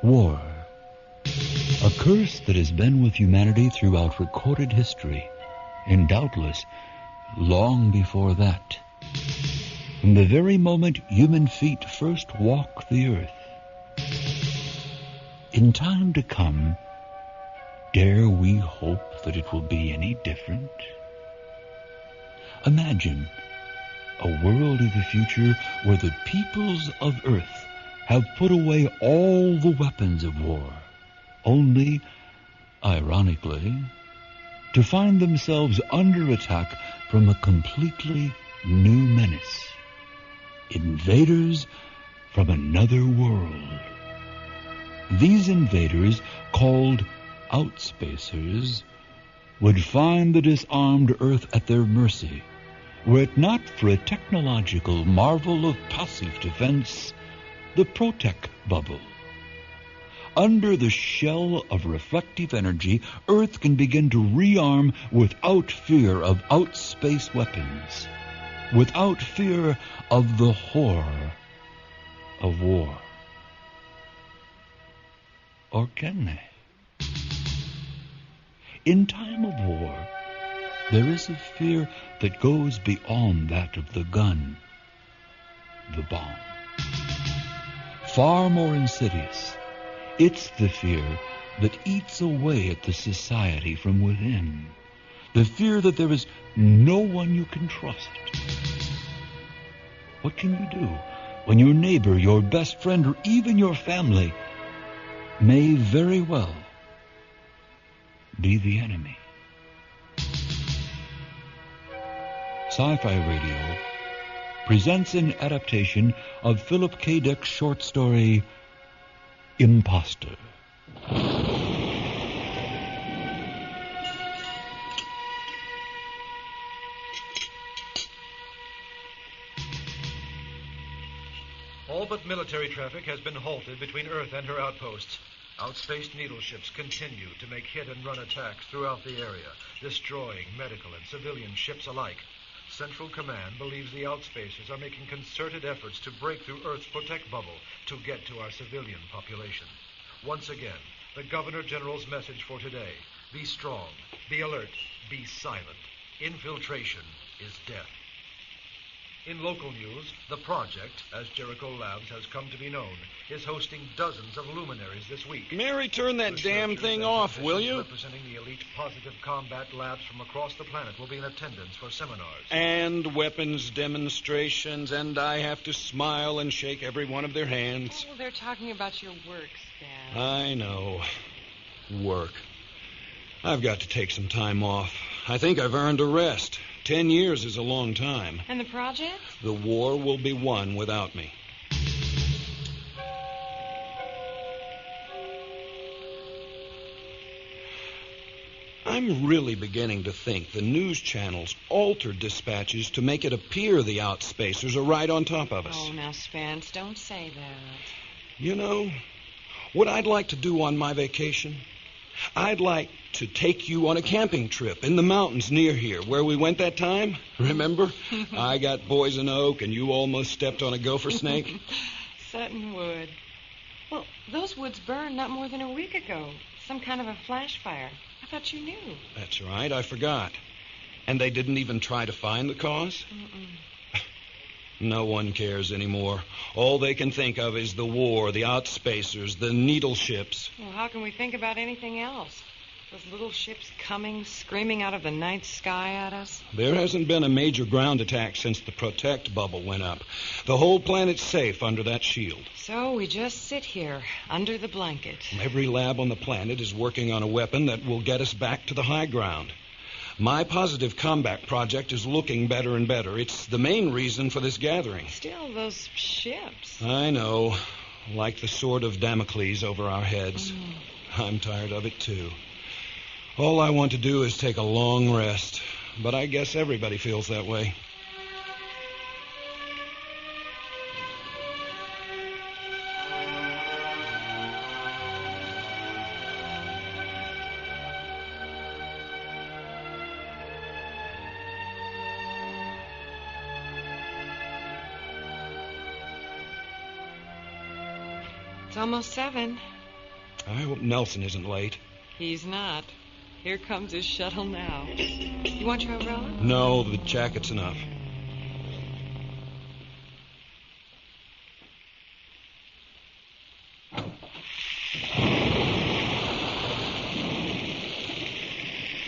War. A curse that has been with humanity throughout recorded history, and doubtless long before that. From the very moment human feet first walk the earth. In time to come, dare we hope that it will be any different? Imagine a world of the future where the peoples of Earth have put away all the weapons of war, only, ironically, to find themselves under attack from a completely new menace. Invaders from another world. These invaders, called Outspacers, would find the disarmed Earth at their mercy, were it not for a technological marvel of passive defense, the Protect bubble. Under the shell of reflective energy, Earth can begin to rearm without fear of outspace weapons, without fear of the horror of war. Or can they? In time of war, there is a fear that goes beyond that of the gun, the bomb. Far more insidious, it's the fear that eats away at the society from within. The fear that there is no one you can trust. What can you do when your neighbor, your best friend, or even your family may very well be the enemy? Sci-Fi Radio presents an adaptation of Philip K. Dick's short story, Impostor. All but military traffic has been halted between Earth and her outposts. Outspaced needle ships continue to make hit-and-run attacks throughout the area, destroying medical and civilian ships alike. Central Command believes the Outspacers are making concerted efforts to break through Earth's Protect bubble to get to our civilian population. Once again, the Governor General's message for today: be strong, be alert, be silent. Infiltration is death. In local news, the Project, as Jericho Labs has come to be known, is hosting dozens of luminaries this week. Mary, turn that damn thing off, will you? Representing the elite positive combat labs from across the planet will be in attendance for seminars. And weapons demonstrations, and I have to smile and shake every one of their hands. Oh, they're talking about your work, Spence. I know. Work. I've got to take some time off. I think I've earned a rest. 10 years is a long time. And the project? The war will be won without me. I'm really beginning to think the news channels altered dispatches to make it appear the Outspacers are right on top of us. Oh, now, Spence, don't say that. You know, what I'd like to do on my vacation? I'd like to take you on a camping trip in the mountains near here, where we went that time. Remember? I got poison oak and you almost stepped on a gopher snake. Sutton Wood. Well, those woods burned not more than a week ago. Some kind of a flash fire. I thought you knew. That's right, I forgot. And they didn't even try to find the cause? Mm-mm. No one cares anymore. All they can think of is the war, the Outspacers, the needle ships. Well, how can we think about anything else? Those little ships coming, screaming out of the night sky at us? There hasn't been a major ground attack since the Protect bubble went up. The whole planet's safe under that shield. So we just sit here, under the blanket. Every lab on the planet is working on a weapon that will get us back to the high ground. My positive combat project is looking better and better. It's the main reason for this gathering. Still, those ships. I know. Like the sword of Damocles over our heads. I'm tired of it, too. All I want to do is take a long rest. But I guess everybody feels that way. It's almost 7. I hope Nelson isn't late. He's not. Here comes his shuttle now. You want your umbrella? No, the jacket's enough.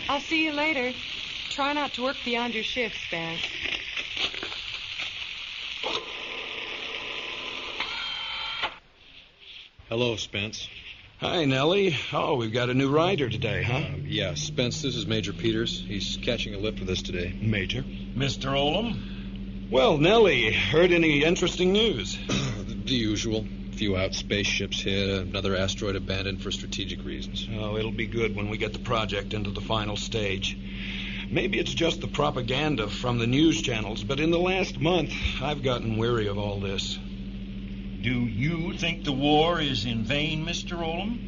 I'll see you later. Try not to work beyond your shift, Spence. Hello, Spence. Hi, Nellie. Oh, we've got a new rider today, huh? Yeah, Spence, this is Major Peters. He's catching a lift with us today. Major. Mr. Olham? Well, Nellie, heard any interesting news? The usual. A few outspace ships hit, another asteroid abandoned for strategic reasons. Oh, it'll be good when we get the project into the final stage. Maybe it's just the propaganda from the news channels, but in the last month, I've gotten weary of all this. Do you think the war is in vain, Mr. Olham?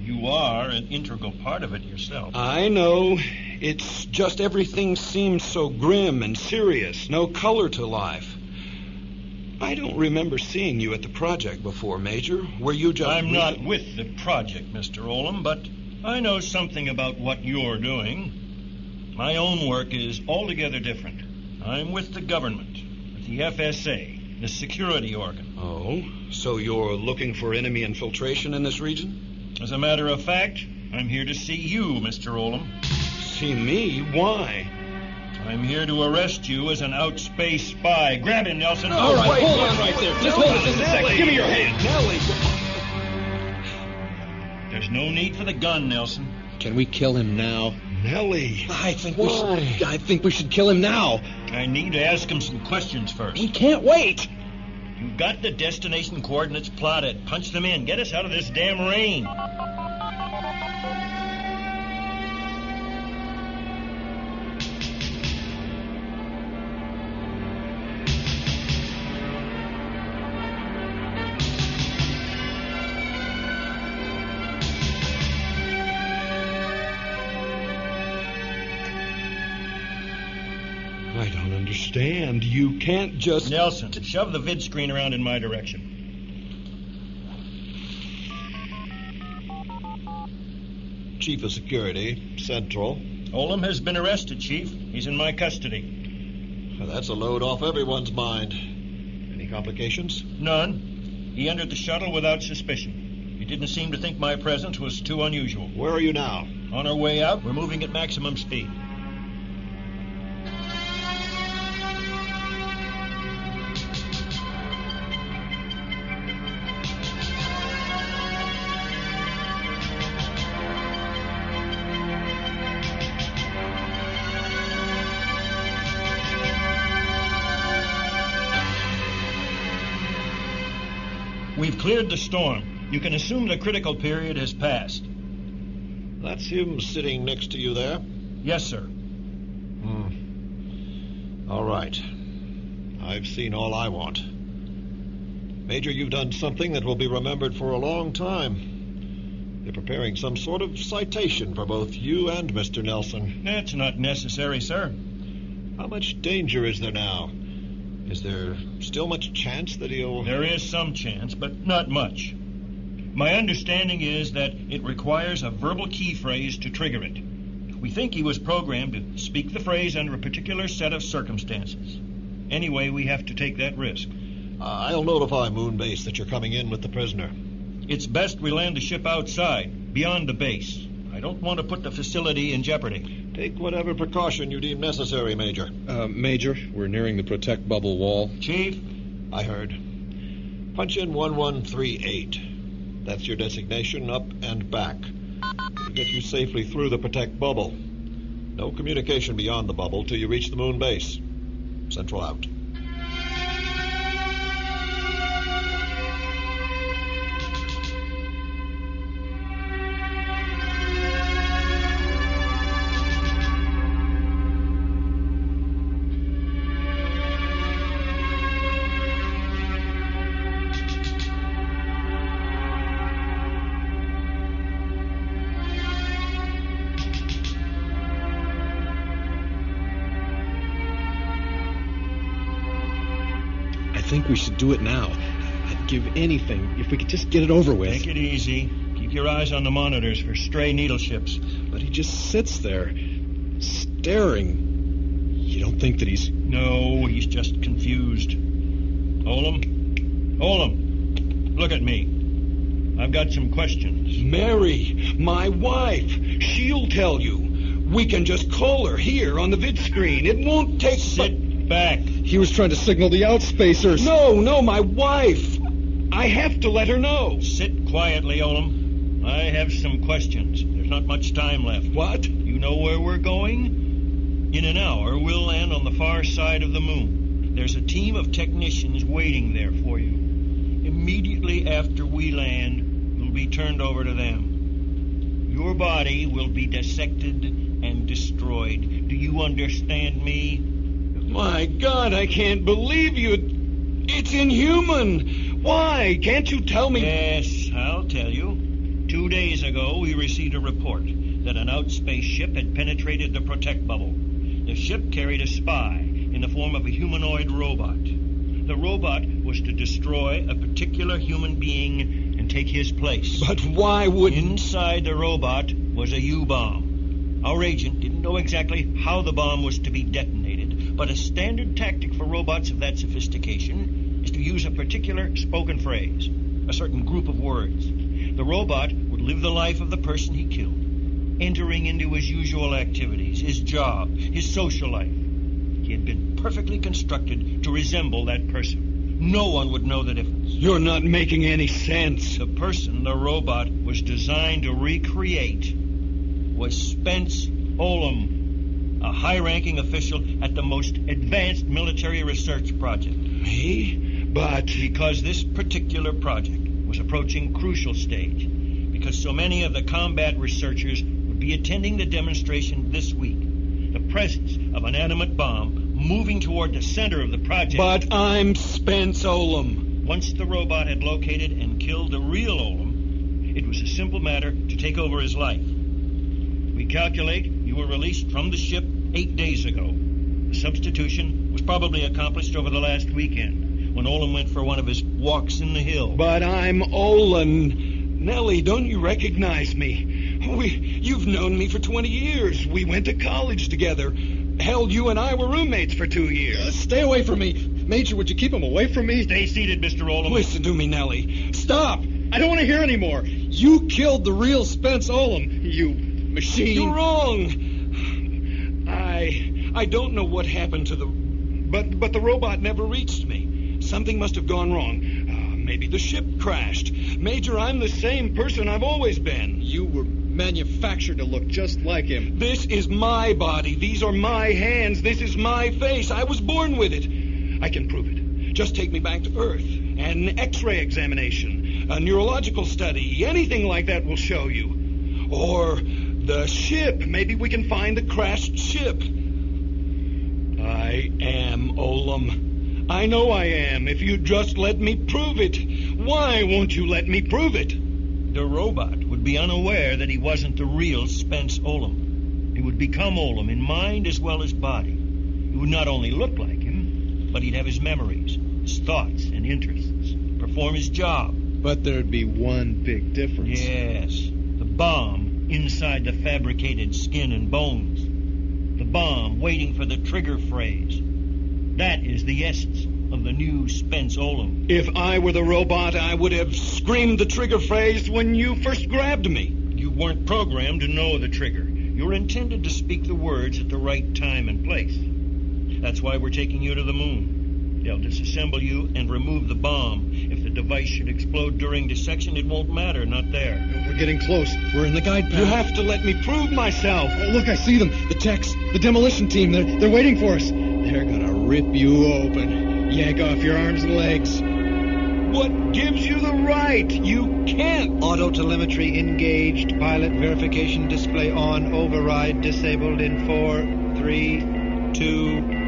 You are an integral part of it yourself. I know. It's just everything seems so grim and serious, no color to life. I don't remember seeing you at the project before, Major. Were you just... I'm not with the project, Mr. Olham, but I know something about what you're doing. My own work is altogether different. I'm with the government, with the FSA, the security organ. Oh, so you're looking for enemy infiltration in this region? As a matter of fact, I'm here to see you, Mr. Olham. See me? Why? I'm here to arrest you as an outspace spy. Grab him, Nelson. All right, hold on right there. Just hold it just a second. Give me your hand. Nellie! There's no need for the gun, Nelson. Can we kill him now? Nellie! I think Why? we should kill him now. I need to ask him some questions first. We can't wait. You've got the destination coordinates plotted. Punch them in. Get us out of this damn rain. I don't understand. You can't just... Nelson, shove the vid screen around in my direction. Chief of Security, Central. Olham has been arrested, Chief. He's in my custody. Well, that's a load off everyone's mind. Any complications? None. He entered the shuttle without suspicion. He didn't seem to think my presence was too unusual. Where are you now? On our way out, we're moving at maximum speed. We've cleared the storm. You can assume the critical period has passed. That's him sitting next to you there? Yes, sir. All right. I've seen all I want. Major, you've done something that will be remembered for a long time. They're preparing some sort of citation for both you and Mr. Nelson. That's not necessary, sir. How much danger is there now? Is there still much chance that he'll... There is some chance, but not much. My understanding is that it requires a verbal key phrase to trigger it. We think he was programmed to speak the phrase under a particular set of circumstances. Anyway, we have to take that risk. I'll notify Moon Base that you're coming in with the prisoner. It's best we land the ship outside, beyond the base. I don't want to put the facility in jeopardy. Take whatever precaution you deem necessary, Major. Major, we're nearing the protect bubble wall. Chief? I heard. Punch in 1138. That's your designation, up and back. It'll get you safely through the protect bubble. No communication beyond the bubble till you reach the Moon Base. Central out. I think we should do it now. I'd give anything if we could just get it over with. Take it easy. Keep Keep your eyes on the monitors for stray needle ships. But he just sits there, staring. You don't think that he's... No, he's just confused. Olham, look at me. I've got some questions. Mary, my wife, she'll tell you. We can just call her here on the vid screen. It won't take... Sit back. He was trying to signal the Outspacers. No, my wife. I have to let her know. Sit quietly, Olham. I have some questions. There's not much time left. What? You know where we're going? In an hour, we'll land on the far side of the moon. There's a team of technicians waiting there for you. Immediately after we land, you'll be turned over to them. Your body will be dissected and destroyed. Do you understand me? My God, I can't believe you. It's inhuman. Why? Can't you tell me? Yes, I'll tell you. 2 days ago, we received a report that an outspace ship had penetrated the protect bubble. The ship carried a spy in the form of a humanoid robot. The robot was to destroy a particular human being and take his place. But why would... Inside the robot was a U-bomb. Our agent didn't know exactly how the bomb was to be detonated, but a standard tactic for robots of that sophistication is to use a particular spoken phrase, a certain group of words. The robot would live the life of the person he killed, entering into his usual activities, his job, his social life. He had been perfectly constructed to resemble that person. No one would know the difference. You're not making any sense. The person the robot was designed to recreate was Spence Olham, a high-ranking official at the most advanced military research project. Me? But... Because this particular project was approaching crucial stage, because so many of the combat researchers would be attending the demonstration this week. The presence of an animate bomb moving toward the center of the project... But I'm Spence Olham. Once the robot had located and killed the real Olham, it was a simple matter to take over his life. We calculate you were released from the ship 8 days ago. The substitution was probably accomplished over the last weekend, when Olham went for one of his walks in the hill. But I'm Olin. Nellie, don't you recognize me? You've known me for 20 years. We went to college together. Hell, you and I were roommates for 2 years. Stay away from me. Major, would you keep him away from me? Stay seated, Mr. Olham. Listen to me, Nellie. Stop! I don't want to hear anymore. You killed the real Spence Olham, you machine. You're wrong. I don't know what happened to the... But the robot never reached me. Something must have gone wrong. Maybe the ship crashed. Major, I'm the same person I've always been. You were manufactured to look just like him. This is my body. These are my hands. This is my face. I was born with it. I can prove it. Just take me back to Earth. An X-ray examination, a neurological study, anything like that will show you. Or the ship. Maybe we can find the crashed ship. I am Olham. I know I am, if you'd just let me prove it. Why won't you let me prove it? The robot would be unaware that he wasn't the real Spence Olham. He would become Olham in mind as well as body. He would not only look like him, but he'd have his memories, his thoughts and interests, perform his job. But there'd be one big difference. Yes, the bomb inside the fabricated skin and bones. The bomb waiting for the trigger phrase. That is the essence of the new Spence Olham. If I were the robot, I would have screamed the trigger phrase when you first grabbed me. You weren't programmed to know the trigger. You're intended to speak the words at the right time and place. That's why we're taking you to the moon. They'll disassemble you and remove the bomb. If the device should explode during dissection, it won't matter, not there. We're getting close. We're in the guide path. You have to let me prove myself. Oh, look, I see them. The techs, the demolition team, they're waiting for us. They're gonna rip you open. Yank off your arms and legs. What gives you the right? You can't. Auto-telemetry engaged. Pilot verification display on. Override disabled in 4, 3, 2...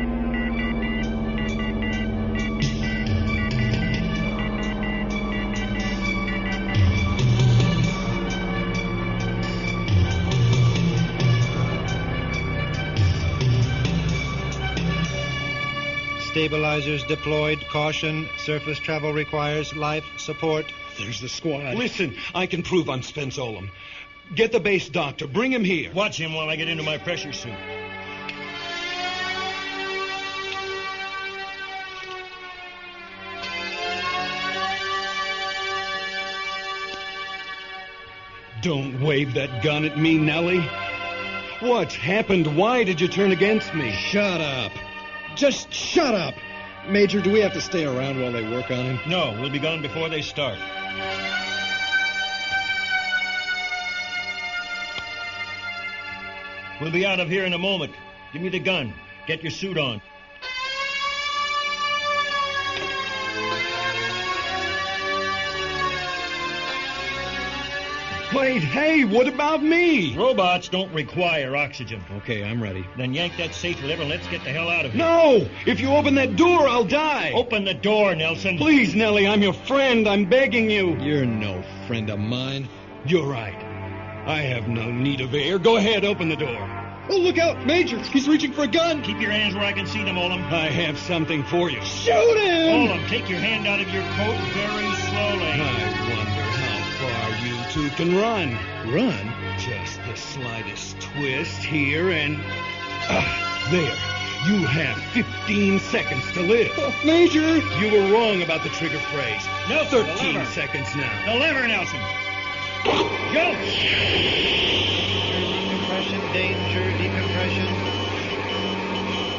Stabilizers deployed. Caution. Surface travel requires life support. There's the squad. Listen, I can prove I'm Spence Olham. Get the base doctor. Bring him here. Watch him while I get into my pressure suit. Don't wave that gun at me, Nellie. What's happened? Why did you turn against me? Shut up. Just shut up. Major, do we have to stay around while they work on him? No, we'll be gone before they start. We'll be out of here in a moment. Give me the gun. Get your suit on. Wait, hey, what about me? Robots don't require oxygen. Okay, I'm ready. Then yank that safe lever and let's get the hell out of here. No! If you open that door, I'll die. Open the door, Nelson. Please, Nellie, I'm your friend. I'm begging you. You're no friend of mine. You're right. I have no need of air. Go ahead, open the door. Oh, look out, Major. He's reaching for a gun. Keep your hands where I can see them, Olham. I have something for you. Shoot him! Olham, take your hand out of your coat very slowly. I wonder how far you two can run. Run? Just the slightest twist here and... there. You have 15 seconds to live. Oh, Major! You were wrong about the trigger phrase. Nelson, 13 the lever. seconds now. The lever, Nelson. Go! Decompression, danger, decompression.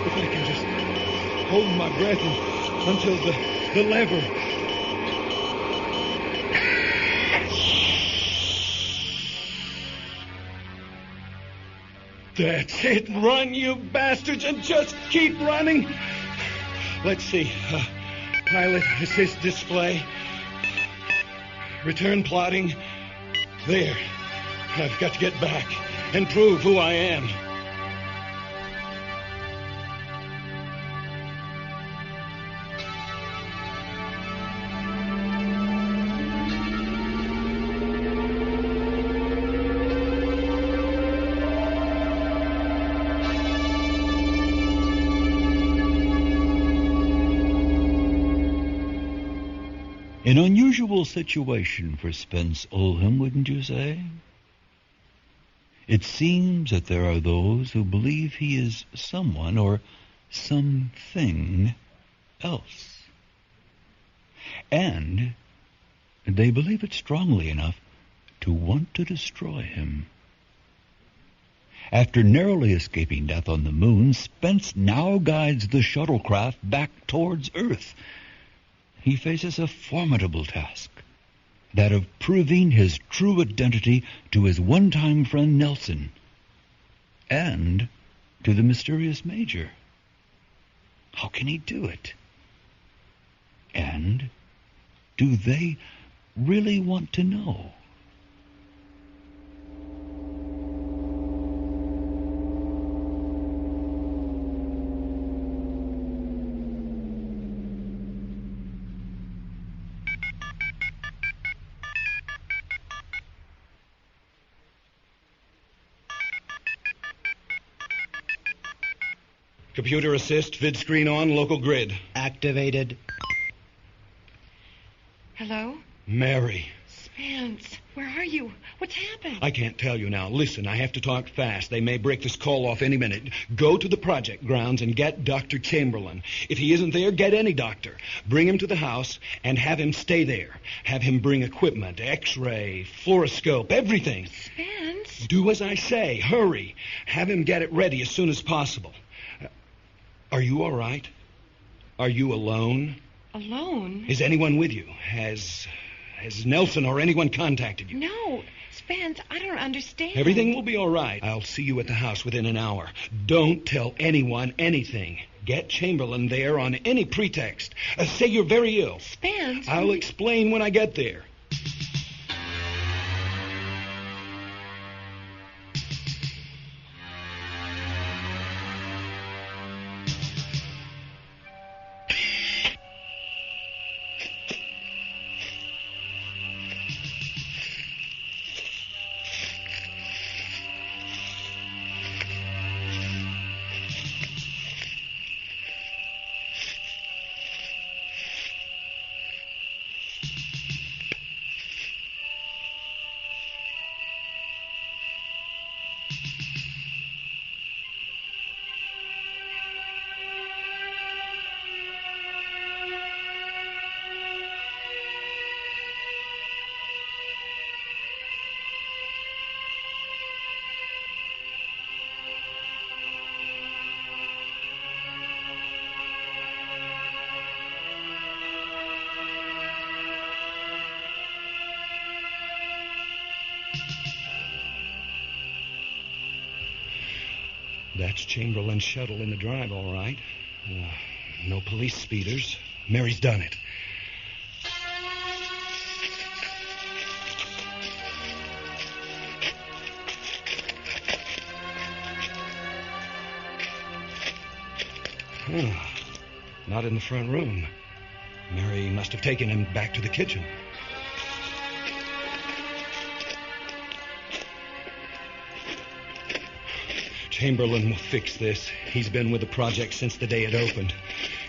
If I can just hold my breath until the lever... That's it. Run, you bastards, and just keep running. Let's see. Pilot assist display. Return plotting. There. I've got to get back and prove who I am. An unusual situation for Spence Olham, wouldn't you say? It seems that there are those who believe he is someone or something else. And they believe it strongly enough to want to destroy him. After narrowly escaping death on the moon, Spence now guides the shuttlecraft back towards Earth. He faces a formidable task, that of proving his true identity to his one-time friend Nelson and to the mysterious Major. How can he do it? And do they really want to know? Computer assist, vid screen on, local grid. Activated. Hello? Mary. Spence, where are you? What's happened? I can't tell you now. Listen, I have to talk fast. They may break this call off any minute. Go to the project grounds and get Dr. Chamberlain. If he isn't there, get any doctor. Bring him to the house and have him stay there. Have him bring equipment, x-ray, fluoroscope, everything. Spence? Do as I say. Hurry. Have him get it ready as soon as possible. Are you all right? Are you alone? Alone? Is anyone with you? Has Nelson or anyone contacted you? No. Spence, I don't understand. Everything will be all right. I'll see you at the house within an hour. Don't tell anyone anything. Get Chamberlain there on any pretext. Say you're very ill. Spence? I'll explain when I get there. That's Chamberlain's shuttle in the drive, all right. No police speeders. Mary's done it. Not in the front room. Mary must have taken him back to the kitchen. Chamberlain will fix this. He's been with the project since the day it opened.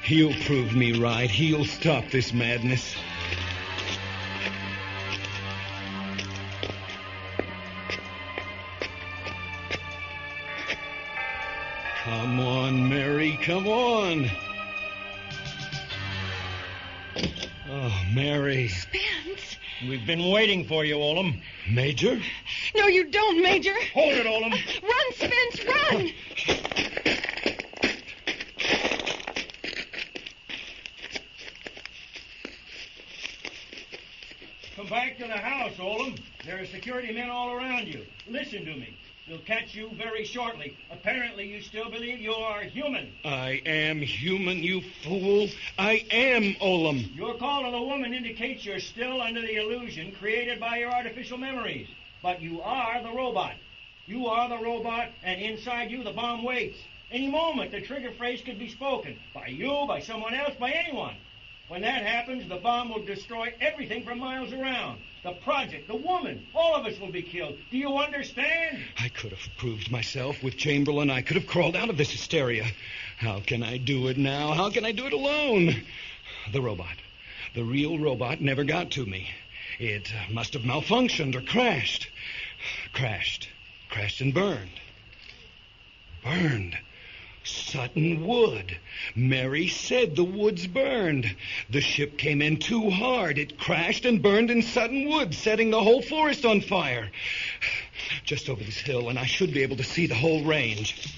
He'll prove me right. He'll stop this madness. Come on, Mary, come on. Oh, Mary. Spence. We've been waiting for you, Olham. Major? No, you don't, Major. Hold it, Olham. Run, Spence, run! Come back to the house, Olham. There are security men all around you. Listen to me. We'll catch you very shortly. Apparently, you still believe you are human. I am human, you fool. I am Olham. Your call to the woman indicates you're still under the illusion created by your artificial memories. But you are the robot. You are the robot, and inside you, the bomb waits. Any moment, the trigger phrase could be spoken. By you, by someone else, by anyone. When that happens, the bomb will destroy everything for miles around. The project, the woman, all of us will be killed. Do you understand? I could have proved myself with Chamberlain. I could have crawled out of this hysteria. How can I do it now? How can I do it alone? The robot, the real robot, never got to me. It must have malfunctioned or crashed. Crashed and burned. Burned. Sutton Wood. Mary said the woods burned. The ship came in too hard. It crashed and burned in Sutton Wood, setting the whole forest on fire. Just over this hill, and I should be able to see the whole range.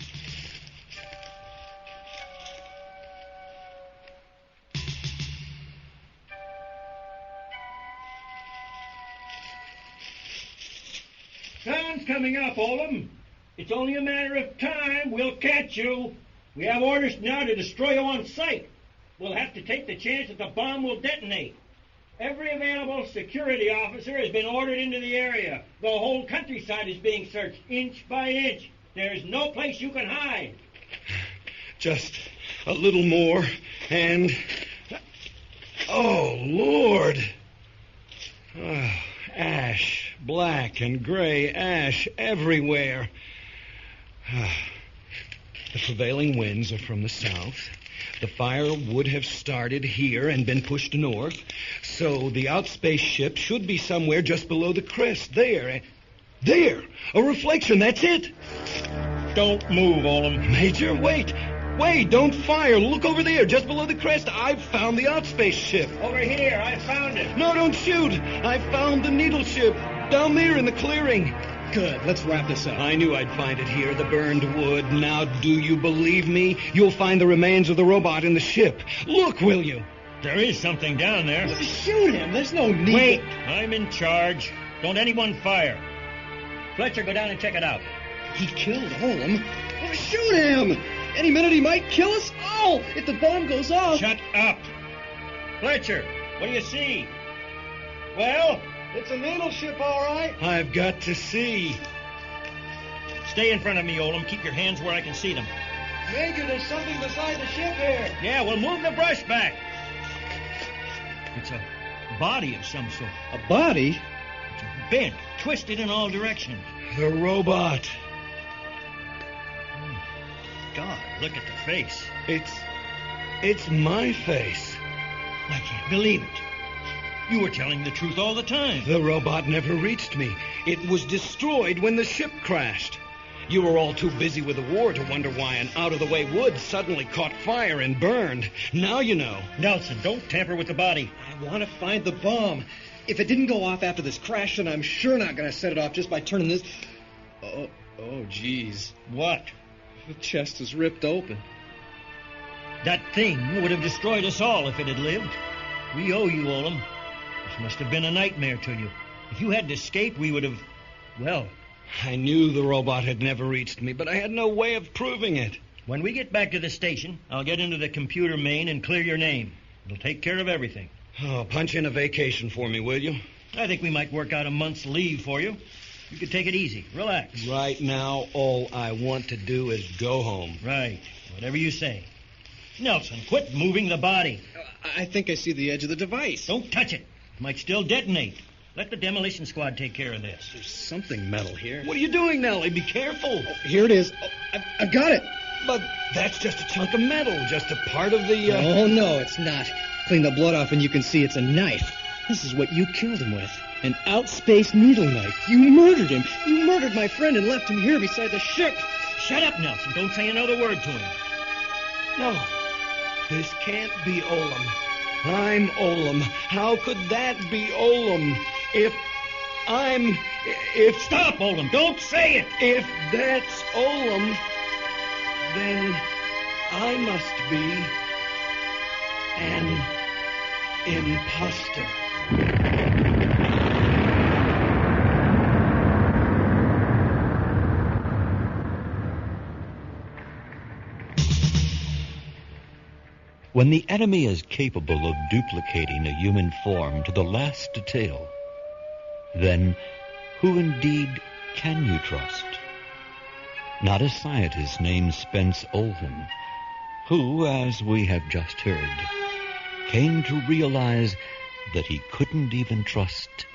Sun's coming up, Olham. It's only a matter of time. We'll catch you. We have orders now to destroy you on sight. We'll have to take the chance that the bomb will detonate. Every available security officer has been ordered into the area. The whole countryside is being searched, inch by inch. There's no place you can hide. Just a little more, and... Oh, Lord! Ash, black and gray ash everywhere. The prevailing winds are from the south. The fire would have started here and been pushed north, so the Outspace ship should be somewhere just below the crest. There! A reflection, that's it! Don't move, Olham. Major, wait! Wait, don't fire! Look over there, just below the crest. I've found the Outspace ship. Over here, I found it. No, don't shoot! I found the needle ship, down there in the clearing. Good. Let's wrap this up. I knew I'd find it here, the burned wood. Now, do you believe me? You'll find the remains of the robot in the ship. Look, will you? There is something down there. Shoot him. There's no need. Wait. I'm in charge. Don't anyone fire. Fletcher, go down and check it out. He killed Olham. Oh, shoot him. Any minute he might kill us. Oh, if the bomb goes off. Shut up. Fletcher, what do you see? Well? It's a needle ship, all right. I've got to see. Stay in front of me, Olham. Keep your hands where I can see them. Major, there's something beside the ship here. Yeah, well, move the brush back. It's a body of some sort. A body? It's bent, twisted in all directions. The robot. God, look at the face. It's my face. I can't believe it. You were telling the truth all the time. The robot never reached me. It was destroyed when the ship crashed. You were all too busy with the war to wonder why an out-of-the-way wood suddenly caught fire and burned. Now you know. Nelson, don't tamper with the body. I want to find the bomb. If it didn't go off after this crash, then I'm sure not going to set it off just by turning this... Oh, geez. What? The chest is ripped open. That thing would have destroyed us all if it had lived. We owe you, Olham. This must have been a nightmare to you. If you hadn't escaped, we would have... Well, I knew the robot had never reached me, but I had no way of proving it. When we get back to the station, I'll get into the computer main and clear your name. It'll take care of everything. Oh, punch in a vacation for me, will you? I think we might work out a month's leave for you. You could take it easy. Relax. Right now, all I want to do is go home. Right. Whatever you say. Nelson, quit moving the body. I think I see the edge of the device. Don't touch it. It might still detonate. Let the demolition squad take care of this. There's something metal here. What are you doing, Nellie? Be careful. Here it is. Oh, I've got it. But that's just a chunk of metal, just a part of the... Oh, no, it's not. Clean the blood off and you can see it's a knife. This is what you killed him with. An outspace needle knife. You murdered him. You murdered my friend and left him here beside the ship. Shut up, Nelson. Don't say another word to him. No, this can't be Olham. I'm Olham. How could that be Olham? If... Stop, Olham. Don't say it. If that's Olham, then I must be an impostor. When the enemy is capable of duplicating a human form to the last detail, then who indeed can you trust? Not a scientist named Spence Olham, who, as we have just heard, came to realize that he couldn't even trust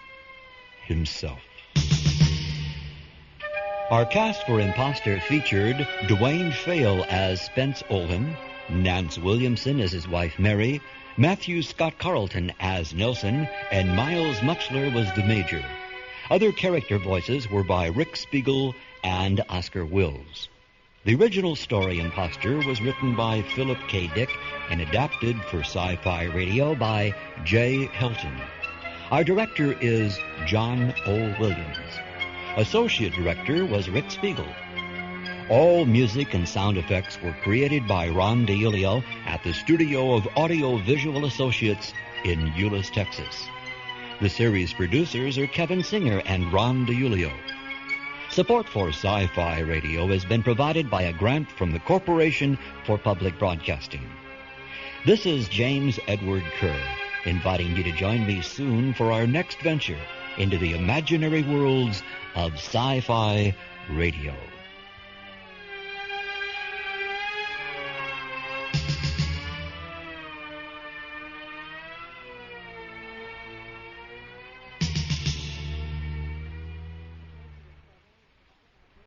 himself. Our cast for Impostor featured Dwayne Fale as Spence Olham, Nance Williamson as his wife Mary, Matthew Scott Carlton as Nelson, and Miles Muchler was the Major. Other character voices were by Rick Spiegel and Oscar Wills. The original story, Impostor, was written by Philip K. Dick and adapted for Sci-Fi Radio by Jay Helton. Our director is John O. Williams. Associate director was Rick Spiegel. All music and sound effects were created by Ron DiIulio at the studio of Audio Visual Associates in Euless, Texas. The series producers are Kevin Singer and Ron DiIulio. Support for Sci-Fi Radio has been provided by a grant from the Corporation for Public Broadcasting. This is James Edward Kerr, inviting you to join me soon for our next venture into the imaginary worlds of Sci-Fi Radio.